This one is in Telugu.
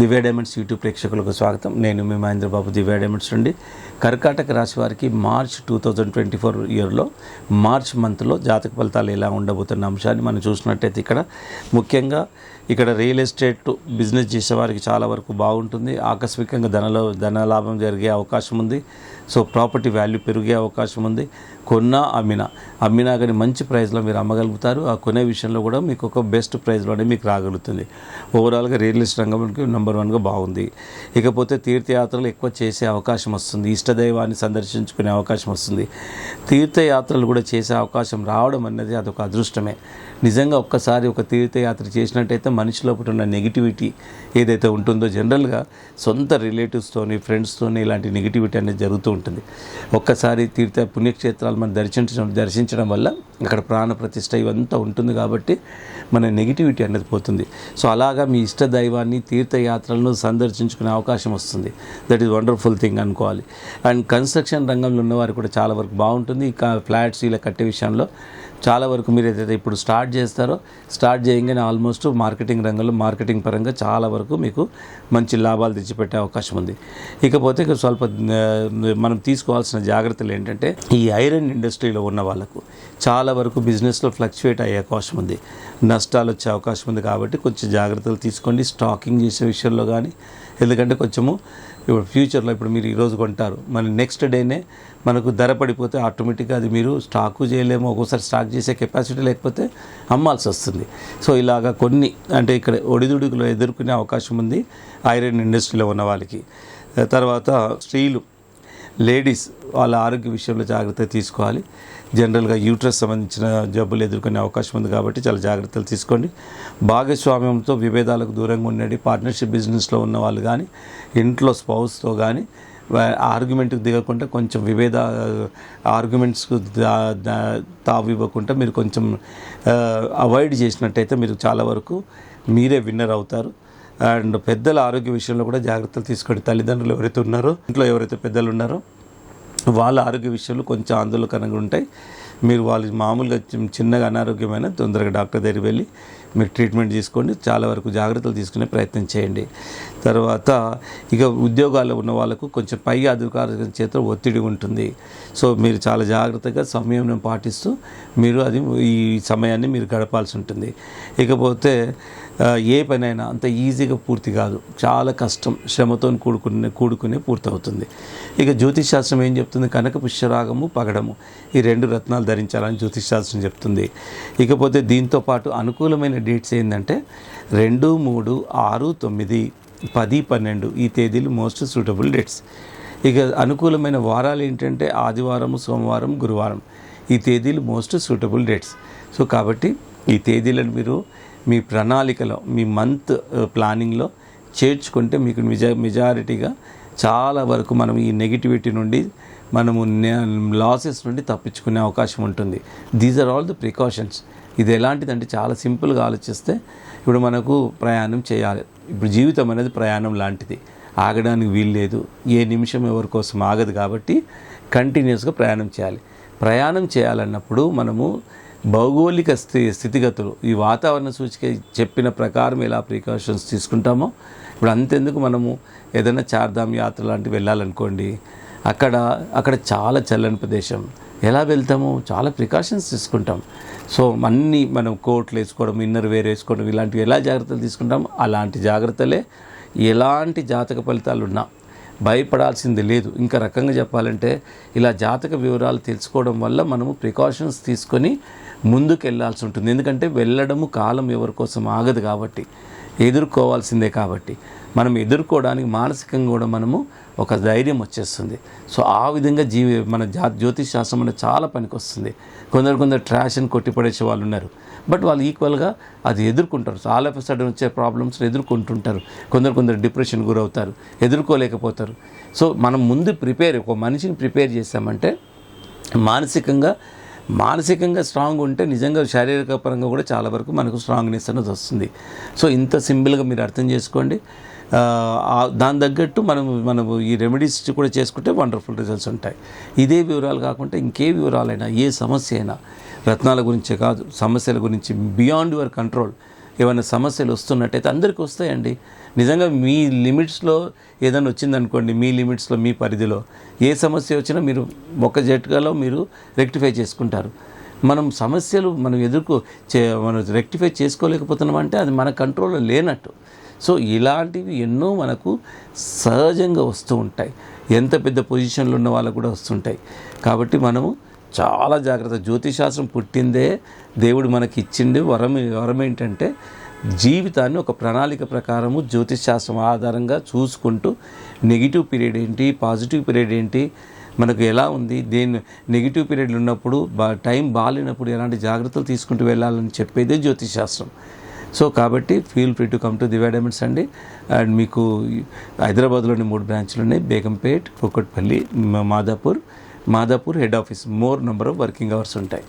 దివ్య డైమండ్స్ యూట్యూబ్ ప్రేక్షకులకు స్వాగతం. నేను మీ మహేంద్ర బాబు, దివ్య డైమండ్స్ నుండి. కర్కాటక రాశి వారికి మార్చ్ 2024 ఇయర్లో మార్చ్ మంత్లో జాతక ఫలితాలు ఎలా ఉండబోతున్న అంశాన్ని మనం చూసినట్టయితే ముఖ్యంగా ఇక్కడ రియల్ ఎస్టేట్ బిజినెస్ చేసేవారికి చాలా వరకు బాగుంటుంది. ఆకస్మికంగా ధనలాభం జరిగే అవకాశం ఉంది. సో ప్రాపర్టీ వాల్యూ పెరిగే అవకాశం ఉంది. అమ్మినా కానీ మంచి ప్రైస్లో మీరు అమ్మగలుగుతారు. ఆ కొనే విషయంలో కూడా మీకు ఒక బెస్ట్ ప్రైస్లోనే మీకు రాగలుగుతుంది. ఓవరాల్గా రియల్ ఎస్టేట్ రంగంకి నెంబర్ 1గా బాగుంది. ఇకపోతే తీర్థయాత్రలు ఎక్కువ చేసే అవకాశం వస్తుంది. ఇష్టదైవాన్ని సందర్శించుకునే అవకాశం వస్తుంది. తీర్థయాత్రలు కూడా చేసే అవకాశం రావడం అనేది అదొక అదృష్టమే. నిజంగా ఒక్కసారి ఒక తీర్థయాత్ర చేసినట్టయితే మనిషి లోపల ఉన్న నెగిటివిటీ ఏదైతే ఉంటుందో జనరల్గా సొంత రిలేటివ్స్తోని ఫ్రెండ్స్తోని ఇలాంటి నెగిటివిటీ అనేది జరుగుతూ ఉంటుంది. ఒక్కసారి పుణ్యక్షేత్రాలు మనం దర్శించడం వల్ల అక్కడ ప్రాణ ప్రతిష్ట ఇవంతా ఉంటుంది కాబట్టి మన నెగిటివిటీ అనేది పోతుంది. సో అలాగా మీ ఇష్ట దైవాన్ని తీర్థయాత్రలను సందర్శించుకునే అవకాశం వస్తుంది. దట్ ఈజ్ వండర్ఫుల్ థింగ్ అనుకోవాలి. అండ్ కన్స్ట్రక్షన్ రంగంలో ఉన్నవారు కూడా చాలా వరకు బాగుంటుంది. ఇక ఫ్లాట్స్ ఇలా కట్టే విషయంలో చాలా వరకు మీరు ఏదైతే ఇప్పుడు స్టార్ట్ చేయగానే ఆల్మోస్ట్ మార్కెటింగ్ పరంగా చాలా వరకు మీకు మంచి లాభాలు తెచ్చిపెట్టే అవకాశం ఉంది. ఇకపోతే స్వల్ప మనం తీసుకోవాల్సిన జాగ్రత్తలు ఏంటంటే, ఈ ఐరన్ ఇండస్ట్రీలో ఉన్న వాళ్ళకు చాలా వరకు బిజినెస్లో ఫ్లక్చువేట్ అయ్యే అవకాశం ఉంది, నష్టాలు వచ్చే అవకాశం ఉంది. కాబట్టి కొంచెం జాగ్రత్తలు తీసుకోండి స్టాకింగ్ చేసే విషయంలో కానీ. ఎందుకంటే ఇప్పుడు ఫ్యూచర్లో ఇప్పుడు మీరు ఈరోజు కొంటారు, మన నెక్స్ట్ డేనే మనకు ధర పడిపోతే ఆటోమేటిక్గా అది మీరు స్టాకు చేయలేము. ఒక్కోసారి స్టాక్ చేసే కెపాసిటీ లేకపోతే అమ్మాల్సి వస్తుంది. సో ఇలాగా కొన్ని అంటే ఇక్కడ ఒడిదుడుకులు ఎదుర్కొనే అవకాశం ఉంది ఐరన్ ఇండస్ట్రీలో ఉన్న వాళ్ళకి. తర్వాత స్త్రీలు, లేడీస్ వాళ్ళ ఆరోగ్య విషయంలో జాగ్రత్త తీసుకోవాలి. జనరల్గా యూట్రస్ సంబంధించిన జబ్బులు ఎదుర్కొనే అవకాశం ఉంది కాబట్టి చాలా జాగ్రత్తలు తీసుకోండి. భాగస్వామ్యంతో విభేదాలకు దూరంగా ఉండండి. పార్ట్నర్షిప్ బిజినెస్లో ఉన్న వాళ్ళు కానీ ఇంట్లో స్పౌస్తో కానీ ఆర్గ్యుమెంట్కి దిగకుండా కొంచెం ఆర్గ్యుమెంట్స్కు తావు ఇవ్వకుండా మీరు కొంచెం అవాయిడ్ చేసినట్టయితే మీరు చాలా వరకు మీరే విన్నర్ అవుతారు. అండ్ పెద్దల ఆరోగ్య విషయంలో కూడా జాగ్రత్తలు తీసుకోండి. తల్లిదండ్రులు ఎవరైతే ఉన్నారో, ఇంట్లో ఎవరైతే పెద్దలు ఉన్నారో వాళ్ళ ఆరోగ్య విషయంలో కొంచెం ఆందోళనకరంగా ఉంటాయి. మీరు వాళ్ళు మామూలుగా చిన్నగా అనారోగ్యమైన తొందరగా డాక్టర్ దగ్గరికి వెళ్ళి మీరు ట్రీట్మెంట్ తీసుకోండి. చాలా వరకు జాగ్రత్తలు తీసుకునే ప్రయత్నం చేయండి. తర్వాత ఇక ఉద్యోగాల్లో ఉన్న వాళ్ళకు కొంచెం పై అధికారుల చేత ఒత్తిడి ఉంటుంది. సో మీరు చాలా జాగ్రత్తగా సమయం పాటిస్తూ మీరు ఈ సమయాన్ని మీరు గడపాల్సి ఉంటుంది. ఇకపోతే ఏ పనైనా అంత ఈజీగా పూర్తి కాదు, చాలా కష్టం, శ్రమతో కూడుకునే పూర్తవుతుంది. ఇక జ్యోతిష్ శాస్త్రం ఏం చెప్తుంది? కనక పుష్యరాగము, పగడము ఈ 2 రత్నాలు ధరించాలని జ్యోతిష్ శాస్త్రం చెప్తుంది. ఇకపోతే దీంతో పాటు అనుకూలమైన డేట్స్ ఏంటంటే 2, 3, 6, 9, 10, 12 ఈ తేదీలు మోస్ట్ సూటబుల్ డేట్స్. ఇక అనుకూలమైన వారాలు ఏంటంటే ఆదివారం, సోమవారం, గురువారం ఈ తేదీలు మోస్ట్ సూటబుల్ డేట్స్. సో కాబట్టి ఈ తేదీలను మీరు మీ ప్రణాళికలో, మీ మంత్ ప్లానింగ్లో చేర్చుకుంటే మీకు మెజారిటీగా చాలా వరకు మనం ఈ నెగిటివిటీ నుండి మనము లాసెస్ నుండి తప్పించుకునే అవకాశం ఉంటుంది. These are all the precautions. ఇది ఎలాంటిదంటే చాలా సింపుల్గా ఆలోచిస్తే, ఇప్పుడు మనకు ప్రయాణం చేయాలి. ఇప్పుడు జీవితం అనేది ప్రయాణం లాంటిది, ఆగడానికి వీలు లేదు. ఏ నిమిషం ఎవరి కోసం ఆగదు కాబట్టి కంటిన్యూస్గా ప్రయాణం చేయాలి. ప్రయాణం చేయాలన్నప్పుడు మనము భౌగోళిక స్థితిగతులు, ఈ వాతావరణ సూచిక చెప్పిన ప్రకారం ఎలా ప్రికాషన్స్ తీసుకుంటామో, ఇప్పుడు అంతెందుకు మనము ఏదైనా చార్ధామ్ యాత్ర లాంటివి వెళ్ళాలనుకోండి, అక్కడ చాలా చల్లని ప్రదేశం, ఎలా వెళ్తాము? చాలా ప్రికాషన్స్ తీసుకుంటాం. సో మనం కోట్లు వేసుకోవడం, ఇన్నర్ వేర్ వేసుకోవడం ఇలాంటివి ఎలా జాగ్రత్తలు తీసుకుంటాం, అలాంటి జాగ్రత్తలే ఎలాంటి జాతక ఫలితాలు ఉన్నా భయపడాల్సింది లేదు. ఇంకా రకంగా చెప్పాలంటే ఇలా జాతక వివరాలు తెలుసుకోవడం వల్ల మనము ప్రికాషన్స్ తీసుకొని ముందుకు వెళ్ళాల్సి ఉంటుంది. ఎందుకంటే వెళ్ళడము కాలం ఎవరి కోసం ఆగదు కాబట్టి, ఎదుర్కోవాల్సిందే కాబట్టి మనం ఎదుర్కోవడానికి మానసికంగా కూడా మనము ఒక ధైర్యం వచ్చేస్తుంది. సో ఆ విధంగా మన జ్యోతిష్ శాస్త్రం అనేది చాలా పనికి వస్తుంది. కొందరు ట్రాష్ అని కొట్టిపడేసే వాళ్ళు ఉన్నారు, బట్ వాళ్ళు ఈక్వల్గా అది ఎదుర్కొంటారు. ఆల్ ఆఫ్ సడన్ వచ్చే ప్రాబ్లమ్స్ని ఎదుర్కొంటుంటారు. కొందరు డిప్రెషన్ గురవుతారు, ఎదుర్కోలేకపోతారు. సో మనం ముందు ఒక మనిషిని ప్రిపేర్ చేస్తామంటే మానసికంగా స్ట్రాంగ్ ఉంటే నిజంగా శారీరక పరంగా కూడా చాలా వరకు మనకు స్ట్రాంగ్నెస్ అనేది వస్తుంది. సో ఇంత సింపుల్గా మీరు అర్థం చేసుకోండి. దాని తగ్గట్టు మనము ఈ రెమెడీస్ కూడా చేసుకుంటే వండర్ఫుల్ రిజల్ట్స్ ఉంటాయి. ఇదే వివరాలు కాకుండా ఇంకే వివరాలైనా, ఏ సమస్య అయినా, రత్నాల గురించే కాదు, సమస్యల గురించి బియాండ్ యువర్ కంట్రోల్ ఏమైనా సమస్యలు వస్తున్నట్టయితే అందరికీ వస్తాయండి. నిజంగా మీ లిమిట్స్లో ఏదైనా వచ్చిందనుకోండి, మీ లిమిట్స్లో మీ పరిధిలో ఏ సమస్య వచ్చినా మీరు ఒక జట్కాలో మీరు రెక్టిఫై చేసుకుంటారు. మనం సమస్యలు మనం మనం రెక్టిఫై చేసుకోలేకపోతున్నామంటే అది మన కంట్రోల్లో లేనట్టు. సో ఇలాంటివి ఎన్నో మనకు సహజంగా వస్తూ ఉంటాయి. ఎంత పెద్ద పొజిషన్లో ఉన్న వాళ్ళకు కూడా వస్తుంటాయి. కాబట్టి మనము చాలా జాగ్రత్త. జ్యోతిషాస్త్రం పుట్టిందే దేవుడు మనకి ఇచ్చిండే వరం ఏంటంటే జీవితాన్ని ఒక ప్రణాళిక ప్రకారము జ్యోతిషాస్త్రం ఆధారంగా చూసుకుంటూ నెగిటివ్ పీరియడ్ ఏంటి, పాజిటివ్ పీరియడ్ ఏంటి, మనకు ఎలా ఉంది, నెగిటివ్ పీరియడ్లు ఉన్నప్పుడు టైం బాగాలేనప్పుడు ఎలాంటి జాగ్రత్తలు తీసుకుంటూ వెళ్ళాలని చెప్పేదే జ్యోతిషాస్త్రం. సో కాబట్టి feel free to come to Divya diamonds అండి. అండ్ మీకు హైదరాబాద్లోని 3 బ్రాంచ్లు ఉన్నాయి. Begumpet, Kukatpally, Madhapur head office. More number of working hours ఉంటాయి.